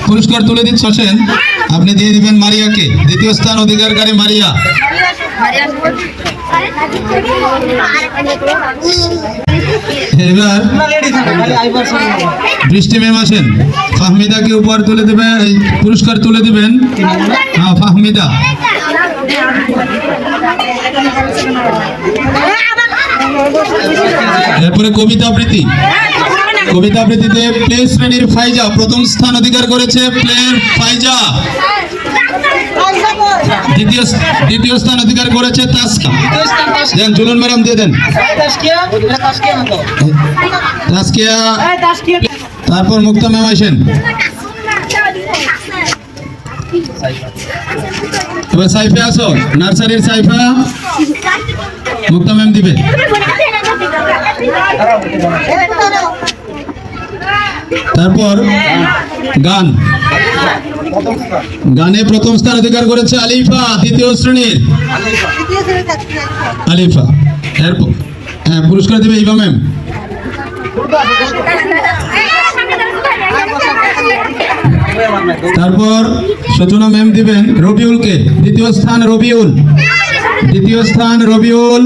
পুরস্কার তুলে দিচ্ছেন, আপনি দিয়ে দিবেন মারিয়াকে। দ্বিতীয় স্থান অধিকারকারী মারিয়া। এবার বৃষ্টি ম্যাম আসেন, ফাহমিদাকে উপহার তুলে দেবেন, পুরস্কার তুলে দিবেন। হ্যাঁ, ফাহমিদা। এরপরে কবিতা আবৃত্তি। কবিতা আবৃত্তিতে প্লে শ্রেণীর ফাইজা প্রথম স্থান অধিকার করেছে। প্লেয়ার ফাইজা। দ্বিতীয় স্থান অধিকার করেছে তাসকা। দেন জুলন ম্যাডাম দিয়ে দেন। তাসকিয়া। তারপর মুক্তা ম্যাম আসেন। এবার সাইফা আসো, নার্সারির সাইফা। মুক্তা ম্যাম দিবে। তারপর গান। গানে প্রথম স্থান অধিকার করেছে আলিফা, দ্বিতীয় শ্রেণীর আলিফা। এরপর হ্যাঁ, পুরস্কার দেবে ইভা ম্যাম। তারপর সূচনা ম্যাম দিবেন রবিউলকে। দ্বিতীয় স্থান রবিউল। দ্বিতীয় স্থান রবিউল।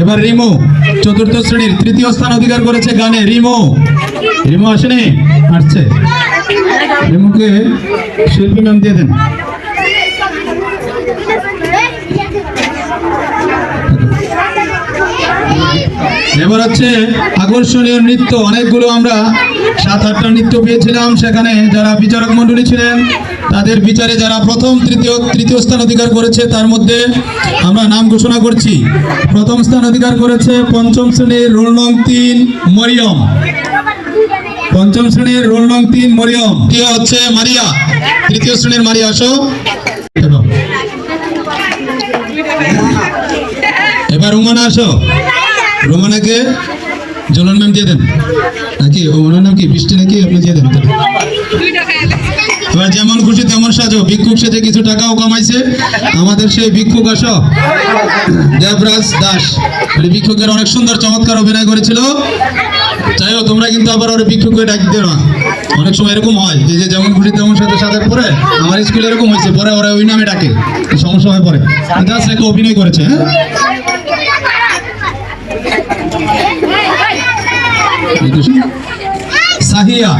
এবার রিমো চতুর্থ শ্রেণীর তৃতীয় স্থান অধিকার করেছে গানে। রিমো। রিমো আসেনি? আসছে। রিমোকে শিল্পী ম্যাম দিয়ে দেন। এবার হচ্ছে আকর্ষণীয় নৃত্য। অনেকগুলো আমরা 7-8টা নৃত্য পেয়েছিলাম। সেখানে যারা বিচারক মণ্ডলী ছিলেন তাদের বিচারে যারা প্রথম তৃতীয় স্থান অধিকার করেছে তার মধ্যে আমরা নাম ঘোষণা করছি। প্রথম স্থান অধিকার করেছে পঞ্চম শ্রেণীর রোল নং 3 মরিয়ম। পঞ্চম শ্রেণীর রোল নং 3 মরিয়ম। হচ্ছে মারিয়া, তৃতীয় শ্রেণীর মারিয়া। আসো। এবার রুমানা আসো। রোমানাকে জলন ম্যাম দিয়ে দেন। নাকি ওনার নাম কি বৃষ্টি নাকি? আপনি দিয়ে দেন। এবার যেমন খুশি তেমন সাজো। ভিক্ষুক সেজে কিছু টাকাও কামাইছে আমাদের সেই ভিক্ষুক। আসো। দেবরাজ দাস ভিক্ষুকের অনেক সুন্দর চমৎকার অভিনয় করেছিল। চাইও তোমরা কিন্তু আবার ওরা ভিক্ষুককে ডাক দিও না। অনেক সময় এরকম হয় যে যেমন খুশি তেমন সাথে সাথে পরে আমার স্কুলে এরকম হয়েছে, পরে ওরা ওই নামে ডাকে, সমস্যা হয়ে পড়ে। জাস্ট একটা অভিনয় করেছে। হ্যাঁ, সাহিয়া।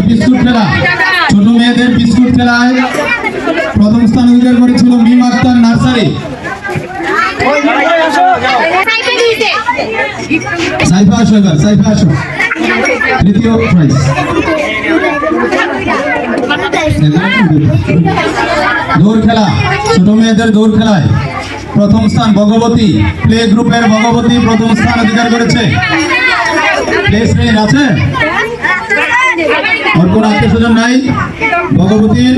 বিস্কুট খেলা, ছোট মেয়েদের বিস্কুট খেলায় প্রথম স্থান অধিকার করেছিল মিম আক্তার, নার্সারি। সাইফা আসো। এবার সাইফা আসো। তৃতীয় প্রাইজ। দৌড় খেলা, ছোট মেয়েদের দৌড় খেলায় প্রথম স্থান ভগবতী, প্লে গ্রুপের ভগবতী প্রথম স্থান অধিকার করেছে। প্লে শ্রেণীর আছে? ওর কোন আত্মীয় স্বজন নাই ভগবতীর?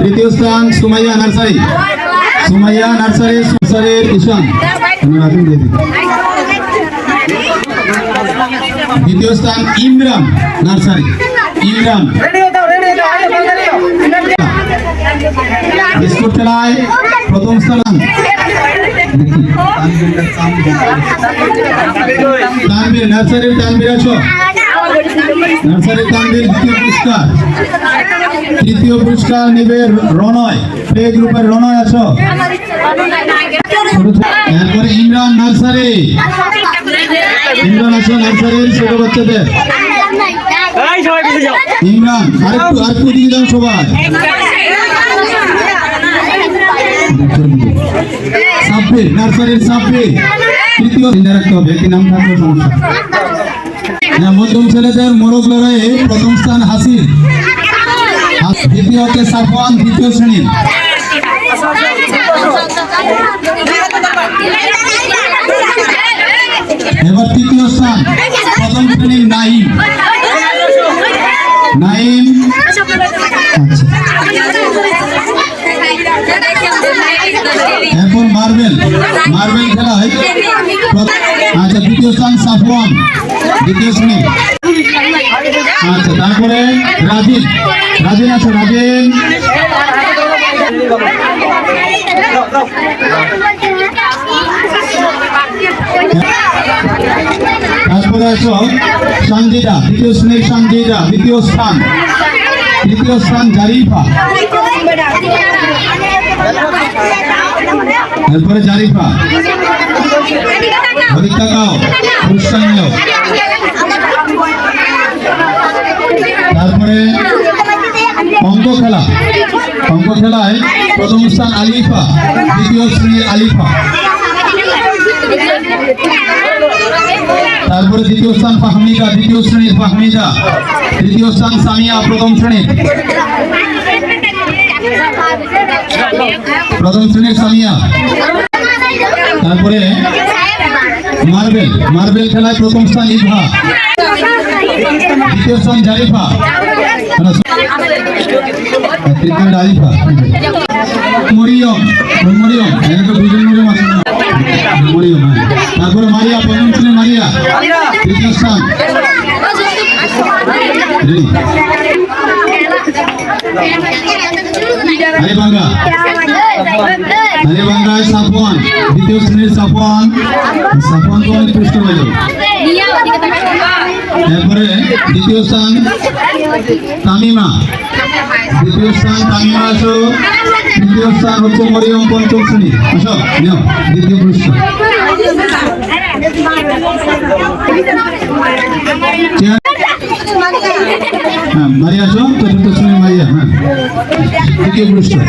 তৃতীয় স্থান সুমাইয়া, নার্সারি। সুমাইয়া নার্সারির ঈশান। দ্বিতীয় স্থান ইমরান, নার্সারি। ইমরান। বিস্কুট খেলায় প্রথম স্থান তানভীর, নার্সারির তানভীর। আছো। নার্সারির তানভীর দ্বিতীয় পুরস্কার। তৃতীয় পুরস্কার নেবে রনয়, প্লে গ্রুপের রনয়। আছো। এরপরে ইমরান, নার্সারি। ইমরান আসো, নার্সারির ছোট বাচ্চাদের। ইমরান আরেকটু দিকে যাও সবাই। সাব্বির, নার্সারির সাব্বির। তৃতীয় রাখতে হবে, একটি নাম থাকলে সমস্যা। মধ্যম ছেলেদের মোরগ লড়াইয়ে প্রথম স্থান হাসির। দ্বিতীয় হচ্ছে সাফওয়ান, দ্বিতীয় শ্রেণী। এবার তৃতীয় স্থান প্রথম শ্রেণীর নাইম। নাইম। এখন মার্বেল খেলায় আচ্ছা দ্বিতীয় স্থান সাফওয়ান, দ্বিতীয় শ্রেণী। আচ্ছা, তারপরে রাজিন, রাজিন আছো? রাজিন, তারপরে আছো সঞ্জিদা, দ্বিতীয় শ্রেণীর সঞ্জিদা, দ্বিতীয় স্থান। তৃতীয় স্থান জারিফা, তারপরে জারিফা। ওদিক তাকাও, পুরস্কার নিল। তারপরে অঙ্ক খেলা, অঙ্ক খেলায় প্রথম স্থান আলিফা, দ্বিতীয় শ্রেণীর আলিফা। তারপরে দ্বিতীয় স্থান ফাহমিদা, দ্বিতীয় শ্রেণীর ফাহমিদা। তৃতীয় স্থান সামিয়া, প্রথম শ্রেণীর, প্রথম শ্রেণীর সামিয়া। তারপরে মার্বেল, মার্বেল খেলায় প্রথম স্থান ইভা, দ্বিতীয় স্থান জারিফা, তৃতীয় আলিফা। মরিয়ম, মরিয়ম, এখানে দুজন মরিয়ম আছে না? মরিয়ম, হ্যাঁ। তারপরে মারিয়া, প্রথম শ্রেণীর মারিয়া, তৃতীয় স্থান। আলিবাঙ্গা, আলিবাঙ্গায় সাফওয়ান, দ্বিতীয় শ্রেণীর সাফওয়ান। সাফওয়ান তো অনেক পুষ্ট হয়ে যাবে। তারপরে দ্বিতীয় স্থান তামিমা, দ্বিতীয় স্থান তামিমা আসো। তৃতীয় স্থান হচ্ছে মরিয়ম, পঞ্চম শ্রেণী। আসো, নিও দ্বিতীয় পুরস্কার। হ্যাঁ, মারিয়া আসো, চতুর্থ শ্রেণীর মারিয়া। হ্যাঁ, দ্বিতীয় পুরস্কার।